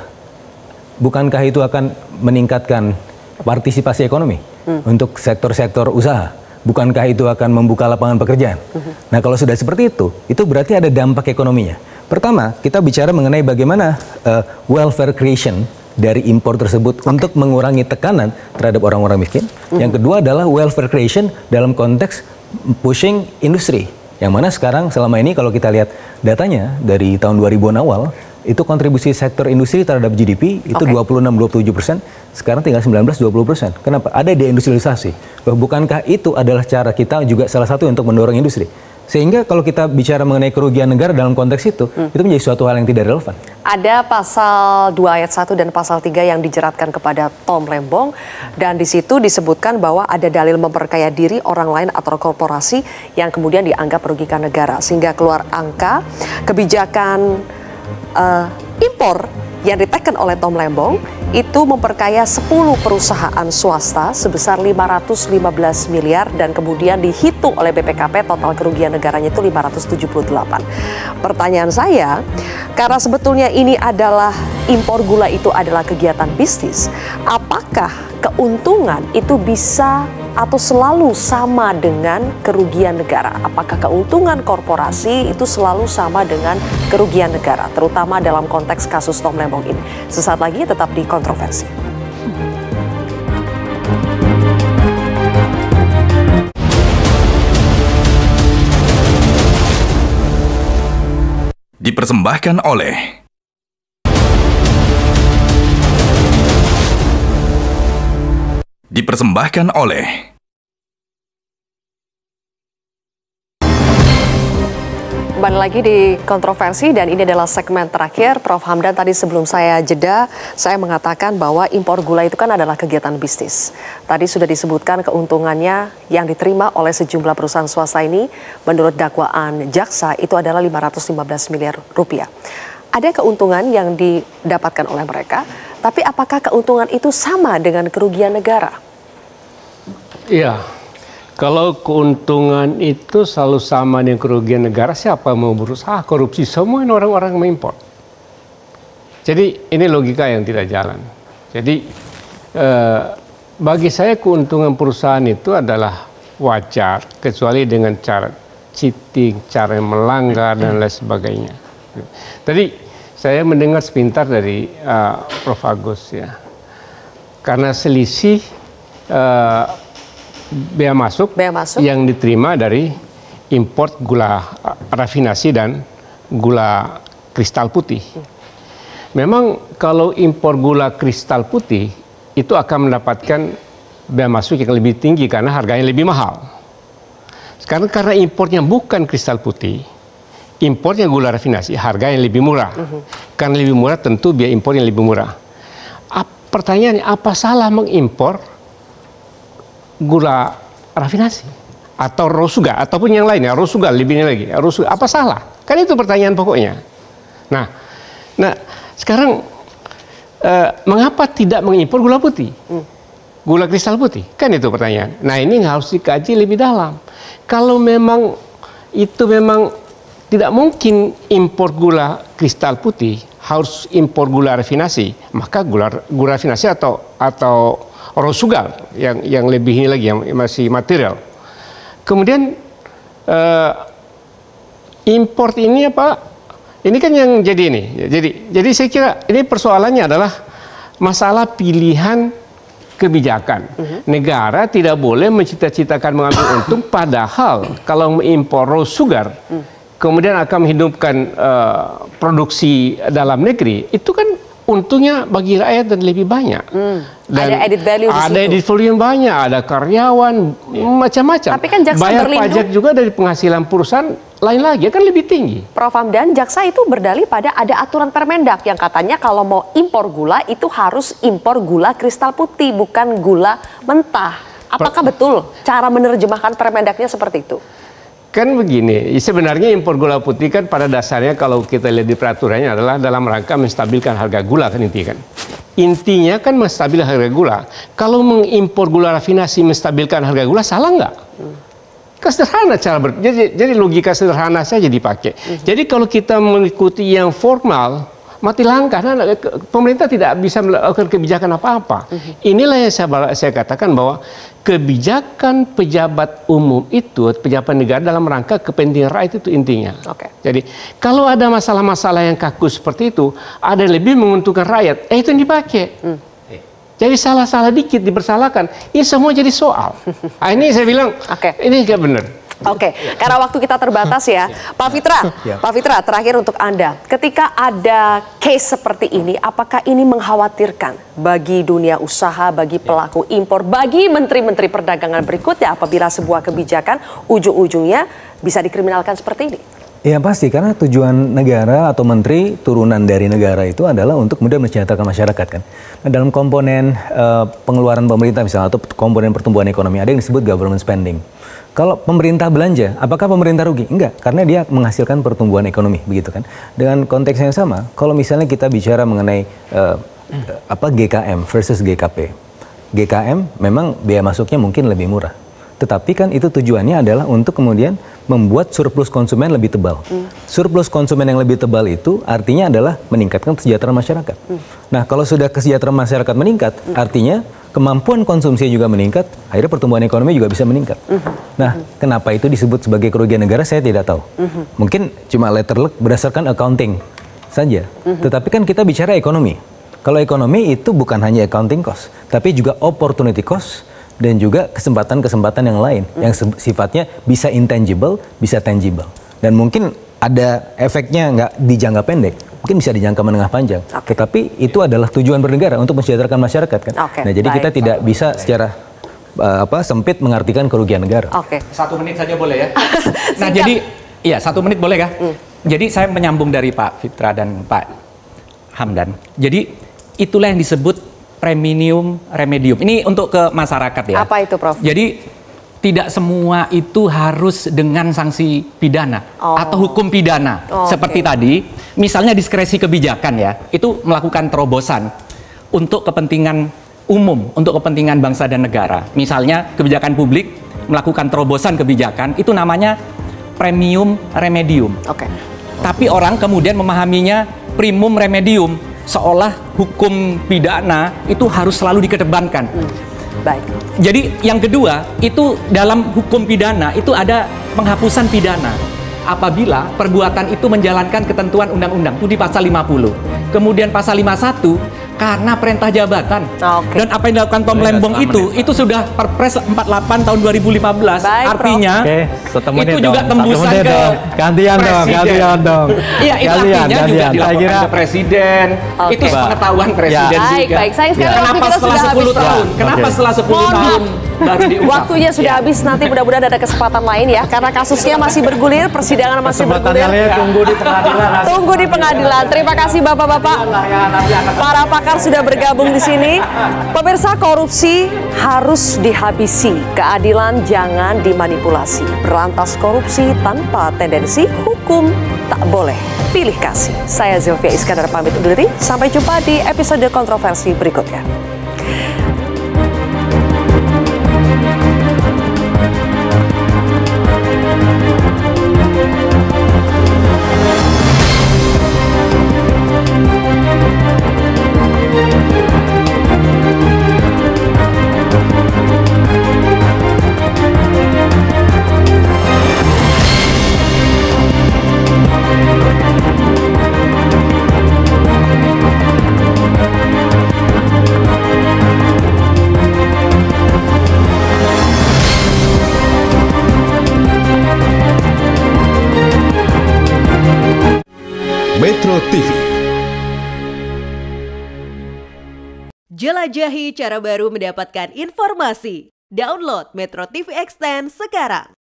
Bukankah itu akan meningkatkan partisipasi ekonomi untuk sektor-sektor usaha? Bukankah itu akan membuka lapangan pekerjaan? Nah, kalau sudah seperti itu berarti ada dampak ekonominya. Pertama, kita bicara mengenai bagaimana welfare creation dari impor tersebut untuk mengurangi tekanan terhadap orang-orang miskin. Yang kedua adalah welfare creation dalam konteks pushing industri. Yang mana sekarang selama ini kalau kita lihat datanya dari tahun 2000-an awal, itu kontribusi sektor industri terhadap GDP itu 26-27%, sekarang tinggal 19-20%. Kenapa? Ada deindustrialisasi. Bukankah itu adalah cara kita juga salah satu untuk mendorong industri? Sehingga kalau kita bicara mengenai kerugian negara dalam konteks itu menjadi suatu hal yang tidak relevan. Ada pasal 2 ayat 1 dan pasal 3 yang dijeratkan kepada Tom Lembong, dan di situ disebutkan bahwa ada dalil memperkaya diri orang lain atau korporasi yang kemudian dianggap merugikan negara, sehingga keluar angka kebijakan impor yang diteken oleh Tom Lembong itu memperkaya 10 perusahaan swasta sebesar 515 miliar, dan kemudian dihitung oleh BPKP total kerugian negaranya itu 578. Pertanyaan saya, karena sebetulnya ini adalah impor gula itu adalah kegiatan bisnis, apakah keuntungan itu bisa atau selalu sama dengan kerugian negara? Apakah keuntungan korporasi itu selalu sama dengan kerugian negara, terutama dalam konteks kasus Tom Lembong ini? Sesaat lagi tetap di Kontroversi. Dipersembahkan oleh Kembali lagi di Kontroversi, dan ini adalah segmen terakhir. Prof. Hamdan, tadi sebelum saya jeda, saya mengatakan bahwa impor gula itu kan adalah kegiatan bisnis. Tadi sudah disebutkan keuntungannya yang diterima oleh sejumlah perusahaan swasta ini, menurut dakwaan jaksa itu adalah 515 miliar rupiah. Ada keuntungan yang didapatkan oleh mereka, tapi apakah keuntungan itu sama dengan kerugian negara? Iya. Kalau keuntungan itu selalu sama dengan kerugian negara, siapa mau berusaha korupsi? Semua orang-orang mengimpor. Jadi ini logika yang tidak jalan. Jadi bagi saya keuntungan perusahaan itu adalah wajar, kecuali dengan cara cheating, cara yang melanggar dan lain sebagainya. Tadi saya mendengar sepintar dari Prof. Agus ya, karena selisih bea masuk yang diterima dari import gula rafinasi dan gula kristal putih. Memang kalau impor gula kristal putih itu akan mendapatkan bea masuk yang lebih tinggi karena harganya lebih mahal. Sekarang karena impornya bukan kristal putih, impornya gula rafinasi, harganya lebih murah. Karena lebih murah tentu biaya impornya lebih murah. Pertanyaannya, apa salah mengimpor gula rafinasi atau rosuga ataupun yang lainnya, rosuga lebihnya lagi, rosuga, apa salah? Kan itu pertanyaan pokoknya. Nah sekarang mengapa tidak mengimpor gula putih, gula kristal putih? Kan itu pertanyaan. Nah ini harus dikaji lebih dalam. Kalau memang itu memang tidak mungkin impor gula kristal putih, harus impor gula rafinasi, maka gula rafinasi atau rosugar yang lebih ini lagi, yang masih material. Kemudian import ini apa? Ini kan yang jadi ini. Jadi saya kira ini persoalannya adalah masalah pilihan kebijakan. Negara tidak boleh mencita-citakan mengambil untung, padahal kalau mengimpor raw sugar, kemudian akan menghidupkan produksi dalam negeri, itu kan untungnya bagi rakyat dan lebih banyak. Dan ada added value di situ. Ada added value yang banyak, ada karyawan, macam-macam. Tapi kan jaksa bayar berlindung. pajak juga dari penghasilan perusahaan lain lagi, kan lebih tinggi. Prof. Hamdan, jaksa itu berdalih pada ada aturan Permendak yang katanya kalau mau impor gula itu harus impor gula kristal putih, bukan gula mentah. Apakah betul cara menerjemahkan Permendaknya seperti itu? Kan begini, sebenarnya impor gula putih kan pada dasarnya kalau kita lihat di peraturannya adalah dalam rangka menstabilkan harga gula kan intinya kan. Intinya kan menstabilkan harga gula. Kalau mengimpor gula rafinasi menstabilkan harga gula, salah nggak? Sederhana cara jadi logika sederhana saja dipakai. Jadi kalau kita mengikuti yang formal, mati langkah. Nah, pemerintah tidak bisa melakukan kebijakan apa-apa. Inilah yang saya katakan bahwa kebijakan pejabat umum itu, pejabat negara dalam rangka kepentingan rakyat itu intinya. Jadi kalau ada masalah-masalah yang kaku seperti itu, ada yang lebih menguntungkan rakyat, itu yang dipakai. Jadi salah-salah dikit dipersalahkan, ini semua jadi soal. Nah, ini saya bilang, ini nggak benar. Oke, karena waktu kita terbatas ya, Pak Fitra. Pak Fitra, terakhir untuk Anda, ketika ada case seperti ini, apakah ini mengkhawatirkan bagi dunia usaha, bagi pelaku impor, bagi menteri-menteri perdagangan berikutnya apabila sebuah kebijakan ujung-ujungnya bisa dikriminalkan seperti ini? Ya pasti, karena tujuan negara atau menteri turunan dari negara itu adalah untuk kemudian mensejahterakan masyarakat kan. Nah, dalam komponen pengeluaran pemerintah misalnya atau komponen pertumbuhan ekonomi ada yang disebut government spending. Kalau pemerintah belanja, apakah pemerintah rugi? Enggak, karena dia menghasilkan pertumbuhan ekonomi, begitu kan. Dengan konteks yang sama, kalau misalnya kita bicara mengenai GKM versus GKP. GKM memang biaya masuknya mungkin lebih murah. Tetapi kan itu tujuannya adalah untuk kemudian membuat surplus konsumen lebih tebal. Surplus konsumen yang lebih tebal itu artinya adalah meningkatkan kesejahteraan masyarakat. Nah, kalau sudah kesejahteraan masyarakat meningkat, artinya kemampuan konsumsi juga meningkat, akhirnya pertumbuhan ekonomi juga bisa meningkat. Nah, kenapa itu disebut sebagai kerugian negara, saya tidak tahu. Mungkin cuma letter luck berdasarkan accounting saja. Tetapi kan kita bicara ekonomi. Kalau ekonomi itu bukan hanya accounting cost, tapi juga opportunity cost, dan juga kesempatan-kesempatan yang lain yang sifatnya bisa intangible, bisa tangible. Dan mungkin ada efeknya nggak di jangka pendek, mungkin bisa di jangka menengah panjang. Tetapi itu adalah tujuan bernegara untuk mensejahterakan masyarakat kan. Nah, jadi kita tidak bisa secara sempit mengartikan kerugian negara. 1 menit saja boleh ya? Nah, jadi iya 1 menit boleh kah? Jadi saya menyambung dari Pak Fitra dan Pak Hamdan. Jadi itulah yang disebut premium remedium. Ini untuk ke masyarakat ya. Apa itu, Prof? Jadi tidak semua itu harus dengan sanksi pidana atau hukum pidana. Seperti tadi, misalnya diskresi kebijakan ya, itu melakukan terobosan untuk kepentingan umum, untuk kepentingan bangsa dan negara. Misalnya kebijakan publik melakukan terobosan kebijakan, itu namanya premium remedium. Tapi orang kemudian memahaminya primum remedium, seolah hukum pidana itu harus selalu dikedepankan. Baik. Jadi yang kedua, itu dalam hukum pidana itu ada penghapusan pidana apabila perbuatan itu menjalankan ketentuan undang-undang, itu di pasal 50. Kemudian pasal 51 karena perintah jabatan. Dan apa yang dilakukan Tom Lembong itu sudah Perpres 48 tahun 2015. Baik, artinya itu juga dong. tembusan ke gantian dong. Iya, itu artinya juga dilaporkan ke presiden. Itu pengetahuan presiden juga. Baik, sayang sekali Kenapa setelah 10 tahun? Kenapa setelah 10 tahun baru diungkap? Waktunya sudah habis, nanti mudah-mudahan ada kesempatan lain ya, karena kasusnya masih bergulir, persidangan masih bergulir. Tunggu di pengadilan. Tunggu di pengadilan. Terima kasih Bapak-bapak. Para pakar sudah bergabung di sini. Pemirsa, korupsi harus dihabisi. Keadilan jangan dimanipulasi. Berantas korupsi tanpa tendensi hukum tak boleh pilih kasih. Saya Zilvia Iskandar pamit undur diri. Sampai jumpa di episode kontroversi berikutnya. Jelajahi cara baru mendapatkan informasi. Download Metro TV Extend sekarang.